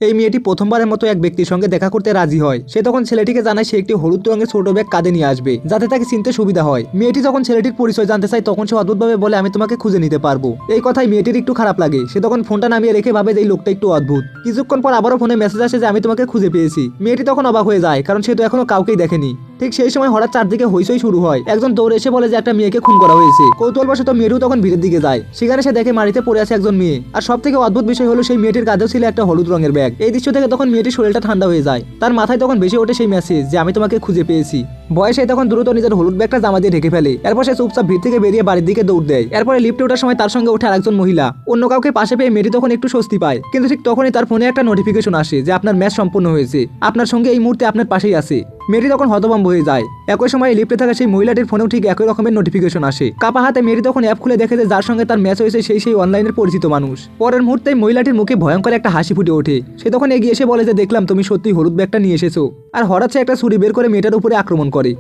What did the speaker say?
এই মেয়েটি প্রথমবারের মতো এক ব্যক্তির সঙ্গে দেখা করতে রাজি হয়। সে তখন ছেলেটিকে জানায় সে একটি হলুদ রঙের ছোট ব্যাগ কাঁধে নিয়ে আসবে, যাতে তাকে চিনতে সুবিধা হয়। মেয়েটি যখন ছেলেটির পরিচয় জানতে চায় তখন সে অদ্ভুতভাবে বলে, আমি তোমাকে খুঁজে নিতে পারবো। এই কথায় মেয়েটির একটু খারাপ লাগে। সে তখন ফোনটা নামিয়ে রেখে ভাবে যে এই লোকটা একটু অদ্ভুত। কিছুক্ষণ পর আবারও ফোনে মেসেজ আসে যে আমি তোমাকে খুঁজে পেয়েছি। মেয়েটি তখন অবাক হয়ে যায়, কারণ সে তো এখনো কাউকেই দেখেনি। ঠিক সেই সময় হঠাৎ চারদিকে হইচই শুরু হয়। একজন দৌড়ে এসে বলে যে একটা মেয়েকে খুন করা হয়েছে। কৌতূহলবশত মেয়েটিও তখন ভিড়ের দিকে যায়। সেখানে সে দেখে মাটিতে পড়ে আছে একজন মেয়ে। আর সব থেকে অদ্ভুত বিষয় হলো সেই মেয়েটির কাঁধেও ছিল একটা হলুদ রঙের ব্যাগ। এই দৃশ্য থেকে তখন মেয়েটির শরীরটা ঠান্ডা হয়ে যায়। তার মাথায় তখন ভেসে ওঠে সেই মেসেজ যে আমি তোমাকে খুঁজে পেয়েছি। বয়সে তখন দ্রুত নিজের হলুদ ব্যাগটা জামা দিয়ে ঢেকে ফেলে। এরপর সে চুপচাপ ভিড় থেকে বেরিয়ে বাড়ির দিকে দৌড় দেয়। এরপরে লিফটে ওঠার সময় তার সঙ্গে ওঠে আরেকজন মহিলা। অন্য কাউকে পাশে পেয়ে মেয়েটি তখন একটু স্বস্তি পায়। কিন্তু ঠিক তখনই তার ফোনে একটা নোটিফিকেশন আসে যে আপনার ম্যাচ সম্পূর্ণ হয়েছে, আপনার সঙ্গে এই মুহূর্তে আপনার পাশেই আছে। মেয়েটি তখন হতভম্ব হয়ে যায়। একই সময় লিফটে থাকা সেই মহিলাটির ফোনেও ঠিক একই রকমের নোটিফিকেশন আসে। কাপা হাতে মেয়েটি তখন অ্যাপ খুলে দেখে যে যার সঙ্গে তার ম্যাচ হয়েছে সেই অনলাইনের পরিচিত মানুষ। পরের মুহূর্তে মহিলাটির মুখে ভয়ঙ্কর একটা হাসি ফুটে ওঠে। সে তখন এগিয়ে এসে বলে যে দেখলাম তুমি সত্যি হলুদ ব্যাগটা নিয়ে এসেছো। আর হঠাৎ সে একটা ছুরি বের করে মেয়েটার উপরে আক্রমণ করে।